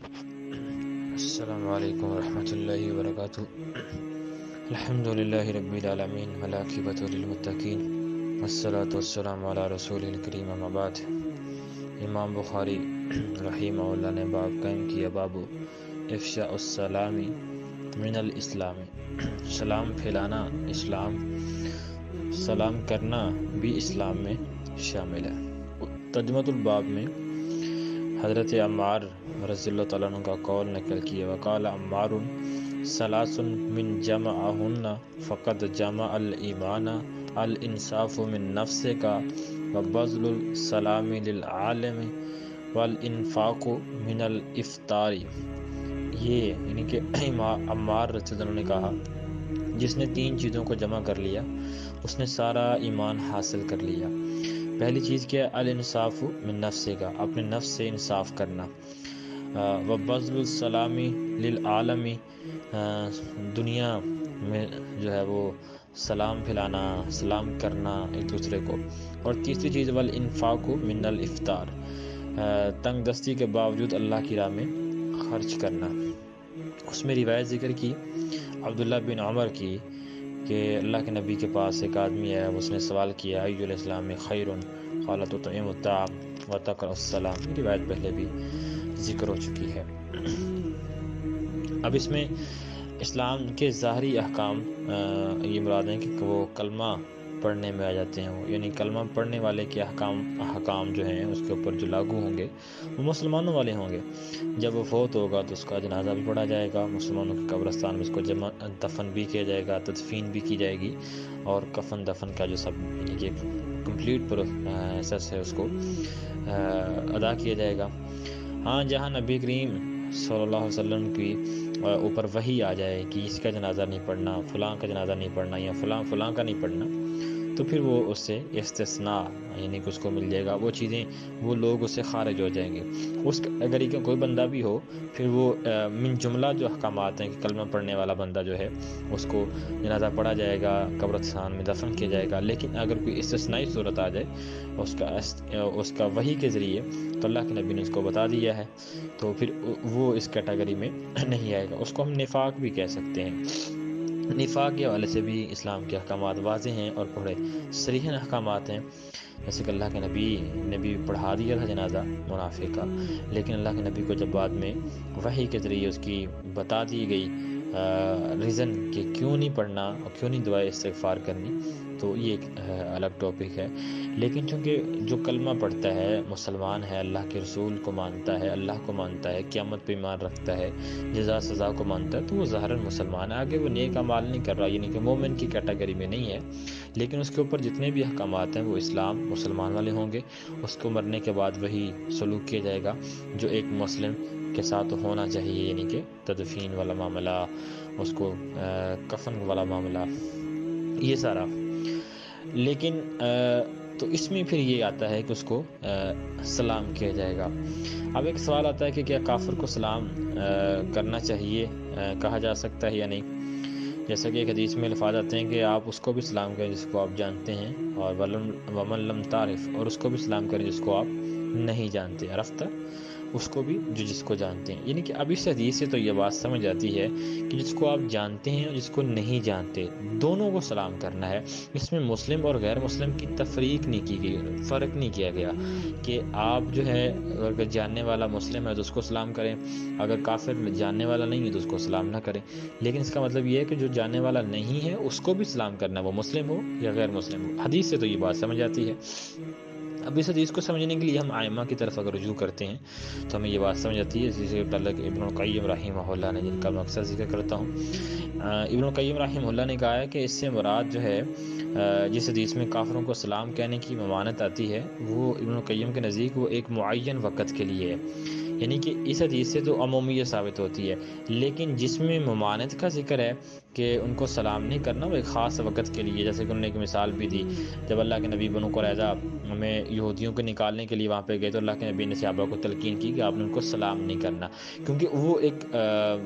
السلام علیکم ورحمۃ اللہ وبرکاتہ۔ الحمد للہ رب العالمین والعاقبۃ للمتقین والصلاۃ والسلام علی رسول الکریم، اما بعد۔ امام بخاری رحمہ اللہ نے باب قائم کیا، باب افشاء السلام من الاسلام، سلام پھیلانا اسلام، سلام کرنا بھی اسلام میں شامل ہے۔ ترجمۃ الباب میں حضرت عمار رضی اللہ تعالیٰ عنہ کا قول نقل کیا، وقال عمار ثلاث من جمعہن فقد جمع الایمان، الانصاف من نفس کا وبذل السلام للعالم والانفاق من الافطار۔ یہ یعنی کہ عمار رضی اللہ عنہ نے کہا، جس نے 3 چیزوں کو جمع کر لیا اس نے سارا ایمان حاصل کر لیا۔ پہلی چیز کیا؟ الانصاف من نفس کا، اپنے نفس سے انصاف کرنا، وبذل السلام للعالم، دنیا میں جو ہے وہ سلام پھیلانا، سلام کرنا ایک دوسرے کو، اور تیسری چیز والانفاق من الافطار، تنگ دستی کے باوجود اللہ کی راہ میں خرچ کرنا۔ اس میں روایت ذکر کی عبداللہ بن عمر کی کہ اللہ کے نبی کے پاس ایک آدمی ہے، اس نے سوال کیا ای الاسلام خیر، قال تطعم الطعام وتقرأ السلام۔ یہ روایت پہلے بھی ذکر ہو چکی ہے۔ اب اس میں اسلام کے ظاہری احکام یہ مراد ہیں کہ وہ کلمہ پڑھنے میں آ جاتے ہیں، یعنی کلمہ پڑھنے والے کے احکام جو ہیں اس کے اوپر جو لاگو ہوں گے وہ مسلمانوں والے ہوں گے۔ جب وہ فوت ہوگا تو اس کا جنازہ بھی پڑھا جائے گا، مسلمانوں کے قبرستان میں اس کو دفن بھی کیا جائے گا، تدفین بھی کی جائے گی، اور کفن دفن کا جو سب یعنی کہ کمپلیٹ پروسیس ہے اس کو ادا کیا جائے گا۔ ہاں، جہاں نبی کریم صلی اللہ علیہ وسلم کی اوپر وحی آ جائے کہ اس کا جنازہ نہیں پڑھنا، فلاں کا جنازہ نہیں پڑھنا، یا فلاں کا نہیں پڑھنا، تو پھر وہ اس سے استثناء یعنی کہ اس کو مل جائے گا، وہ چیزیں وہ لوگ اس سے خارج ہو جائیں گے۔ اگر کوئی بندہ بھی ہو پھر وہ من جملہ جو احکامات ہیں کہ کلمہ پڑھنے والا بندہ جو ہے اس کو جنازہ پڑھا جائے گا، قبرستان میں دفن کیا جائے گا، لیکن اگر کوئی استثنائی صورت آ جائے اس کا وحی کے ذریعے، تو اللہ کے نبی نے اس کو بتا دیا ہے، تو پھر وہ اس کیٹیگری میں نہیں آئے گا۔ اس کو ہم نفاق بھی کہہ سکتے ہیں۔ نفاق کے حوالے سے بھی اسلام کے احکامات واضح ہیں اور بڑے صریح احکامات ہیں، جیسے کہ اللہ کے نبی پڑھا دیا تھا جنازہ منافق کا، لیکن اللہ کے نبی کو جب بعد میں وحی کے ذریعے اس کی بتا دی گئی ریزن کہ کیوں نہیں پڑھنا اور کیوں نہیں دعائے استغفار کرنی، تو یہ ایک الگ ٹاپک ہے۔ لیکن چونکہ جو کلمہ پڑھتا ہے مسلمان ہے، اللہ کے رسول کو مانتا ہے، اللہ کو مانتا ہے، قیامت پہ ایمان رکھتا ہے، جزا سزا کو مانتا ہے، تو وہ ظاہراً مسلمان ہے۔ آگے وہ نیک اعمال نہیں کر رہا، یعنی کہ مومن کی کیٹیگری میں نہیں ہے، لیکن اس کے اوپر جتنے بھی احکامات ہیں وہ اسلام مسلمان والے ہوں گے۔ اس کو مرنے کے بعد وہی سلوک کیا جائے گا جو ایک مسلم کے ساتھ ہونا چاہیے، یعنی کہ تدفین والا معاملہ، اس کو کفن والا معاملہ، یہ سارا۔ لیکن تو اس میں پھر یہ آتا ہے کہ اس کو سلام کیا جائے گا۔ اب ایک سوال آتا ہے کہ کیا کافر کو سلام کرنا چاہیے، کہا جا سکتا ہے یا نہیں؟ جیسا کہ ایک حدیث میں الفاظ آتے ہیں کہ آپ اس کو بھی سلام کریں جس کو آپ جانتے ہیں، اور ومن لم تعرف، اور اس کو بھی سلام کریں جس کو آپ نہیں جانتے، عرفتہ، اس کو بھی جس کو جانتے ہیں۔ یعنی کہ اب اس حدیث سے تو یہ بات سمجھ آتی ہے کہ جس کو آپ جانتے ہیں اور جس کو نہیں جانتے دونوں کو سلام کرنا ہے۔ اس میں مسلم اور غیر مسلم کی تفریق نہیں کی گئی، فرق نہیں کیا گیا کہ آپ جو ہے اگر جاننے والا مسلم ہے تو اس کو سلام کریں، اگر کافر جاننے والا نہیں ہے تو اس کو سلام نہ کریں۔ لیکن اس کا مطلب یہ ہے کہ جو جاننے والا نہیں ہے اس کو بھی سلام کرنا، وہ مسلم ہو یا غیر مسلم ہو۔ حدیث سے تو یہ بات سمجھ آتی ہے۔ اب اس حدیث کو سمجھنے کے لیے ہم ائمہ کی طرف اگر رجوع کرتے ہیں تو ہمیں یہ بات سمجھ آتی ہے، جسے ابن القیم رحمہ اللہ نے، جن کا میں اکثر ذکر کرتا ہوں، ابن القیم رحمہ اللہ نے کہا ہے کہ اس سے مراد جو ہے جس حدیث میں کافروں کو سلام کہنے کی ممانعت آتی ہے، وہ ابن القیم کے نزدیک وہ ایک معین وقت کے لیے ہے، یعنی کہ اس حدیث سے تو عمومیت ثابت ہوتی ہے، لیکن جس میں ممانعت کا ذکر ہے کہ ان کو سلام نہیں کرنا، وہ ایک خاص وقت کے لیے، جیسے کہ انہوں نے ایک مثال بھی دی جب اللہ کے نبی بنو قریظہ میں یہودیوں کو نکالنے کے لیے وہاں پہ گئے تو اللہ کے نبی نے صحابہ کو تلقین کی کہ آپ نے ان کو سلام نہیں کرنا، کیونکہ وہ ایک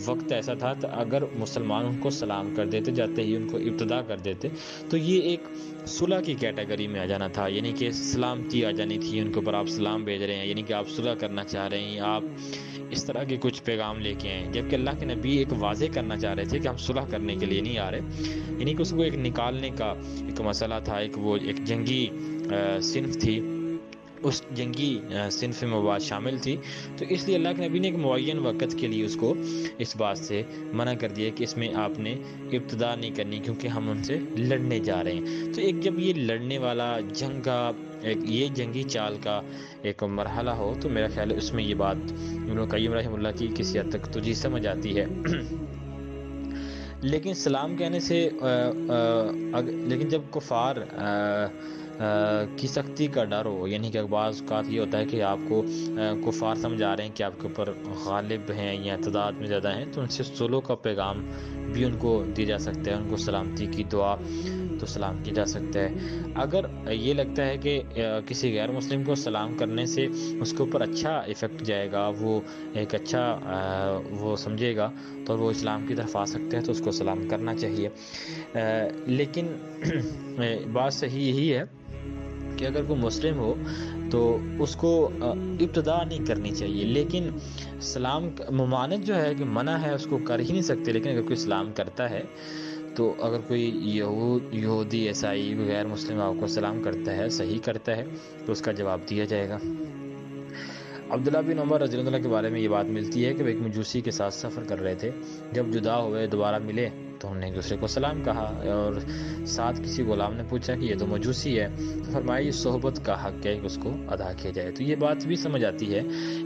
وقت ایسا تھا کہ اگر مسلمان ان کو سلام کر دیتے جاتے ہی ان کو ابتدا کر دیتے تو یہ ایک صلح کی کیٹیگری میں آ جانا تھا، یعنی کہ سلامتی آ جانی تھی ان کے اوپر، آپ سلام بھیج رہے ہیں یعنی کہ آپ صلح کرنا چاہ رہے ہیں، آپ اس طرح کے کچھ پیغام لے کے آئیں، جبکہ اللہ کے نبی ایک واضح کرنا چاہ رہے تھے کہ ہم صلح کرنے کے لیے نہیں آ رہے، یعنی کہ اس کو ایک نکالنے کا ایک مسئلہ تھا، ایک جنگی صنف تھی، اس جنگی صنف میں وہ بات شامل تھی، تو اس لیے اللہ کے نبی نے ایک معین وقت کے لیے اس کو اس بات سے منع کر دیا کہ اس میں آپ نے ابتدا نہیں کرنی کیونکہ ہم ان سے لڑنے جا رہے ہیں۔ تو ایک جب یہ لڑنے والا جنگ کا یہ جنگی چال کا ایک مرحلہ ہو تو میرا خیال ہے اس میں یہ بات ابن قیم رحمہ اللہ کی کسی حد تک تجھے سمجھ آتی ہے۔ لیکن سلام کہنے سے لیکن جب کفار کی سختی کا ڈر ہو، یعنی کہ بعض اوقات یہ ہوتا ہے کہ آپ کو کفار سمجھ آ رہے ہیں کہ آپ کے اوپر غالب ہیں یا تعداد میں زیادہ ہیں، تو ان سے صلح کا پیغام بھی ان کو دیا جا سکتا ہے، ان کو سلامتی کی دعا تو سلام کیا جا سکتا ہے۔ اگر یہ لگتا ہے کہ کسی غیر مسلم کو سلام کرنے سے اس کے اوپر اچھا ایفیکٹ جائے گا، وہ ایک اچھا وہ سمجھے گا تو وہ اسلام کی طرف آ سکتا ہے تو اس کو سلام کرنا چاہیے، لیکن بات صحیح یہی ہے کہ اگر کوئی مسلم ہو تو اس کو ابتدا نہیں کرنی چاہیے، لیکن سلام ممانعت جو ہے کہ منع ہے اس کو کر ہی نہیں سکتے، لیکن اگر کوئی سلام کرتا ہے تو اگر کوئی یہودی عیسائی غیر مسلم آپ کو سلام کرتا ہے، صحیح کرتا ہے تو اس کا جواب دیا جائے گا۔ عبداللہ بن عمر رضی اللہ عنہ کے بارے میں یہ بات ملتی ہے کہ وہ ایک مجوسی کے ساتھ سفر کر رہے تھے، جب جدا ہوئے دوبارہ ملے تو ہم نے ایک دوسرے کو سلام کہا، اور ساتھ کسی غلام نے پوچھا کہ یہ تو مجوسی ہے، تو فرمایا یہ صحبت کا حق ہے کہ اس کو ادا کیا جائے۔ تو یہ بات بھی سمجھ آتی ہے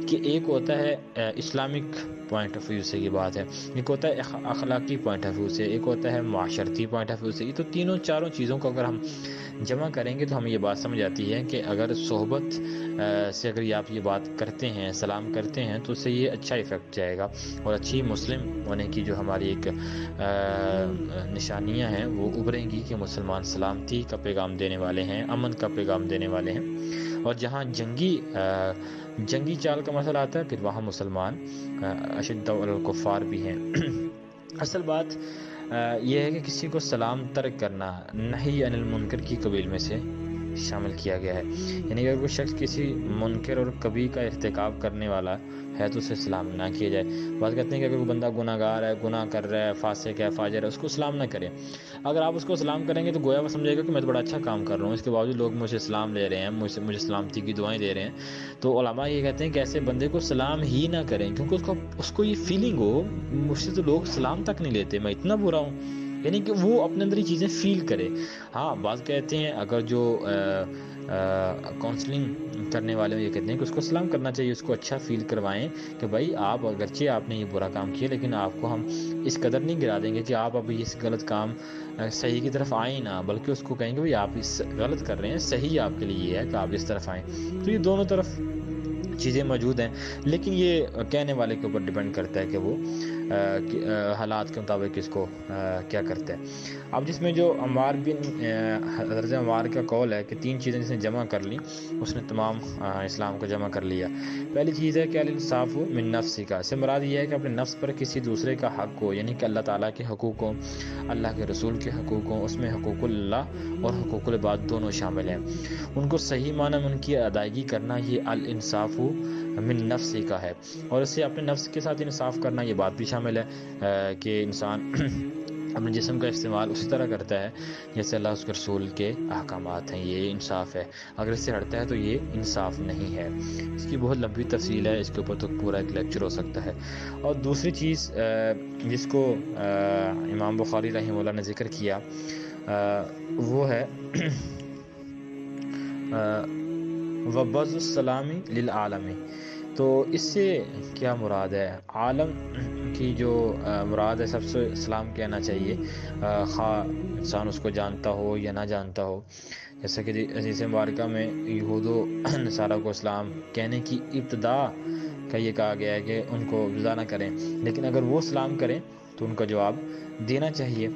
کہ ایک ہوتا ہے اسلامک پوائنٹ آف ویو سے یہ بات ہے، ایک ہوتا ہے اخلاقی پوائنٹ آف ویو سے، ایک ہوتا ہے معاشرتی پوائنٹ آف ویو سے، یہ تو تینوں چاروں چیزوں کو اگر ہم جمع کریں گے تو ہمیں یہ بات سمجھ آتی ہے کہ اگر صحبت سے اگر آپ یہ بات کرتے ہیں، سلام کرتے ہیں، تو اس سے یہ اچھا ایفیکٹ جائے گا، اور اچھی مسلم ہونے کی جو ہماری ایک نشانیاں ہیں وہ ابھریں گی کہ مسلمان سلامتی کا پیغام دینے والے ہیں، امن کا پیغام دینے والے ہیں، اور جہاں جنگی چال کا مسئلہ آتا ہے پھر وہاں مسلمان اشد علی الکفار بھی ہیں۔ اصل بات یہ ہے کہ کسی کو سلام ترک کرنا نہی عن المنکر کی قبیل میں سے شامل کیا گیا ہے، یعنی اگر کوئی شخص کسی منکر اور کبھی کا ارتکاب کرنے والا ہے تو اسے سلام نہ کیا جائے۔ بات کرتے ہیں کہ اگر کوئی بندہ گناہ گار ہے، گناہ کر رہا ہے، فاسق ہے، فاجر ہے، اس کو سلام نہ کریں۔ اگر آپ اس کو سلام کریں گے تو گویا وہ سمجھے گا کہ میں تو بڑا اچھا کام کر رہا ہوں، اس کے باوجود لوگ مجھے سلام لے رہے ہیں، مجھے سلامتی کی دعائیں دے رہے ہیں۔ تو علماء یہ کہتے ہیں کہ ایسے بندے کو سلام ہی نہ کریں، کیونکہ اس کو یہ فیلنگ ہو مجھ سے تو لوگ سلام تک نہیں لیتے، میں اتنا برا ہوں، یعنی کہ وہ اپنے اندر یہ چیزیں فیل کرے۔ ہاں بعض کہتے ہیں اگر جو کاؤنسلنگ کرنے والے یہ کہتے ہیں کہ اس کو سلام کرنا چاہیے، اس کو اچھا فیل کروائیں کہ بھائی آپ اگرچہ آپ نے یہ برا کام کیا لیکن آپ کو ہم اس قدر نہیں گرا دیں گے کہ آپ ابھی اس غلط کام صحیح کی طرف آئیں نہ، بلکہ اس کو کہیں گے بھائی آپ اس غلط کر رہے ہیں، صحیح آپ کے لیے یہ ہے کہ آپ اس طرف آئیں۔ تو یہ دونوں طرف چیزیں موجود ہیں، لیکن یہ کہنے والے کے اوپر ڈیپینڈ کرتا ہے کہ وہ حالات کے مطابق اس کو کیا کرتا ہے۔ اب جس میں جو حضرت عمار کا قول ہے کہ 3 چیزیں جس نے جمع کر لیں اس نے تمام اسلام کو جمع کر لیا۔ پہلی چیز ہے کہ الانصاف من نفسی کا، سے مراد یہ ہے کہ اپنے نفس پر کسی دوسرے کا حق ہو، یعنی کہ اللہ تعالیٰ کے حقوق ہوں، اللہ کے رسول کے حقوق ہوں، اس میں حقوق اللہ اور حقوق العباد دونوں شامل ہیں، ان کو صحیح معنی میں ان کی ادائیگی کرنا یہ الانصاف من نفسی کا ہے، اور اس سے اپنے نفس کے ساتھ انصاف کرنا یہ بات بھی شامل ہے کہ انسان اپنے جسم کا استعمال اسی طرح کرتا ہے جیسے اللہ اس کے رسول کے احکامات ہیں، یہ انصاف ہے، اگر اس سے ہٹتا ہے تو یہ انصاف نہیں ہے۔ اس کی بہت لمبی تفصیل ہے، اس کے اوپر تو پورا ایک لیکچر ہو سکتا ہے۔ اور دوسری چیز جس کو امام بخاری رحمہ اللہ نے ذکر کیا وہ ہے وبعض السلام للعالم، تو اس سے کیا مراد ہے؟ عالم کی جو مراد ہے سب سے سلام کہنا چاہیے، خواہ انسان اس کو جانتا ہو یا نہ جانتا ہو، جیسا کہ حدیث مبارکہ میں یہود و نصارہ کو اسلام کہنے کی ابتدا کا یہ کہا گیا ہے کہ ان کو ابتدا نہ کریں، لیکن اگر وہ سلام کریں تو ان کا جواب دینا چاہیے۔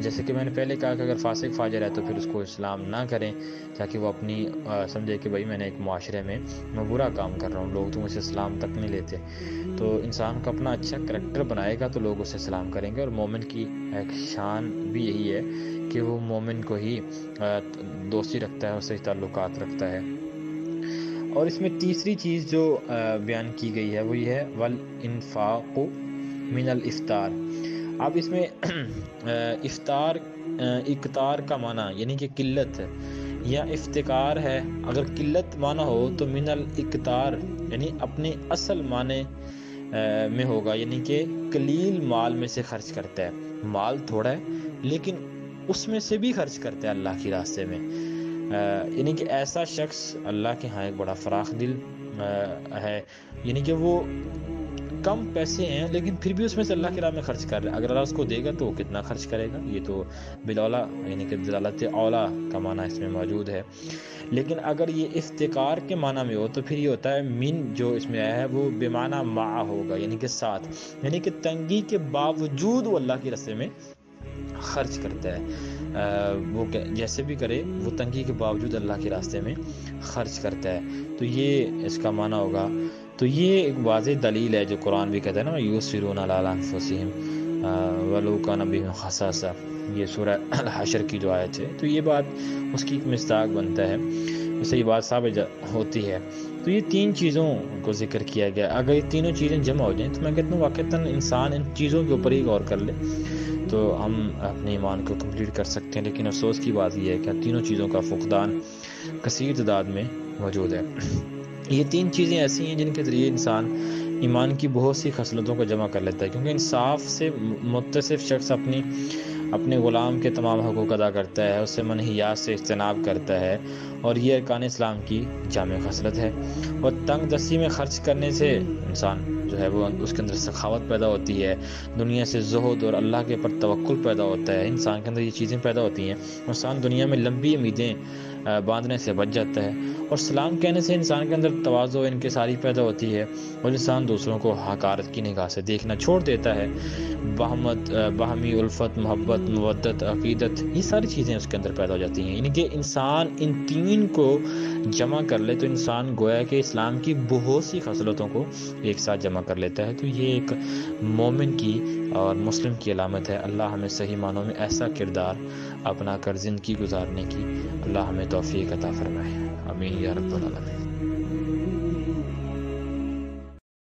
جیسے کہ میں نے پہلے کہا کہ اگر فاسق فاجر ہے تو پھر اس کو اسلام نہ کریں، تاکہ وہ اپنی سمجھے کہ بھائی میں نے ایک معاشرے میں برا کام کر رہا ہوں، لوگ تو مجھے اسلام تک نہیں لیتے۔ تو انسان کو اپنا اچھا کریکٹر بنائے گا تو لوگ اسے سلام کریں گے، اور مومن کی ایک شان بھی یہی ہے کہ وہ مومن کو ہی دوستی رکھتا ہے، اس سے تعلقات رکھتا ہے۔ اور اس میں تیسری چیز جو بیان کی گئی ہے وہ یہ ہے والانفاق من الافطار۔ اب اس میں افطار اقتار کا معنی یعنی کہ قلت ہے، یا افتقار ہے۔ اگر قلت معنی ہو تو من الاقتار یعنی اپنے اصل معنی میں ہوگا، یعنی کہ قلیل مال میں سے خرچ کرتا ہے، مال تھوڑا ہے لیکن اس میں سے بھی خرچ کرتا ہے اللہ کی راستے میں، یعنی کہ ایسا شخص اللہ کے ہاں ایک بڑا فراخ دل ہے، یعنی کہ وہ کم پیسے ہیں لیکن پھر بھی اس میں سے اللہ کی راہ میں خرچ کر رہا ہے۔ اگر اللہ اس کو دے گا تو وہ کتنا خرچ کرے گا، یہ تو بالاولا یعنی کہ دلالت اولا کا معنی اس میں موجود ہے۔ لیکن اگر یہ افتقار کے معنی میں ہو تو پھر یہ ہوتا ہے من جو اس میں آیا ہے وہ بے معنی مع ہوگا، یعنی کہ ساتھ، یعنی کہ تنگی کے باوجود وہ اللہ کے راستے میں خرچ کرتا ہے، وہ جیسے بھی کرے وہ تنگی کے باوجود اللہ کے راستے میں خرچ کرتا ہے، تو یہ اس کا معنی ہوگا۔ تو یہ ایک واضح دلیل ہے جو قرآن بھی کہتا ہے نا یؤثرون علی انفسہم ولو کان بہم خصاصہ، یہ سورہ الحشر کی جو آیت ہے، تو یہ بات اس کی ایک مصداق بنتا ہے، اس سے یہ بات ثابت ہوتی ہے۔ تو یہ تین چیزوں کو ذکر کیا گیا، اگر یہ تینوں چیزیں جمع ہو جائیں تو میں کہتا ہوں واقعتاً انسان ان چیزوں کے اوپر ہی غور کر لے تو ہم اپنے ایمان کو کمپلیٹ کر سکتے ہیں۔ لیکن افسوس کی بات یہ ہے کہ تینوں چیزوں کا فقدان کثیر تعداد میں موجود ہے۔ یہ تین چیزیں ایسی ہیں جن کے ذریعے انسان ایمان کی بہت سی خصلتوں کو جمع کر لیتا ہے، کیونکہ انصاف سے متصف شخص اپنے غلام کے تمام حقوق ادا کرتا ہے، اس سے منہیات سے اجتناب کرتا ہے، اور یہ ارکان اسلام کی جامع خصلت ہے۔ اور تنگ دستی میں خرچ کرنے سے انسان جو ہے وہ اس کے اندر سخاوت پیدا ہوتی ہے، دنیا سے زہد اور اللہ کے پر توکل پیدا ہوتا ہے، انسان کے اندر یہ چیزیں پیدا ہوتی ہیں، انسان دنیا میں لمبی امیدیں باندھنے سے بچ جاتا ہے، اور سلام کہنے سے انسان کے اندر تواضع و انکساری پیدا ہوتی ہے، اور انسان دوسروں کو حقارت کی نگاہ سے دیکھنا چھوڑ دیتا ہے۔ باہمی الفت، محبت، مودت، عقیدت، یہ ساری چیزیں اس کے اندر پیدا ہو جاتی ہیں، یعنی کہ انسان ان تین کو جمع کر لے تو انسان گویا کہ اسلام کی بہت سی خصلتوں کو ایک ساتھ جمع کر لیتا ہے۔ تو یہ ایک مومن کی اور مسلم کی علامت ہے۔ اللہ ہمیں صحیح معنوں میں ایسا کردار اپنا کر زندگی گزارنے کی اللہ ہمیں توفیق عطا فرمائے، آمین یا رب العالمین۔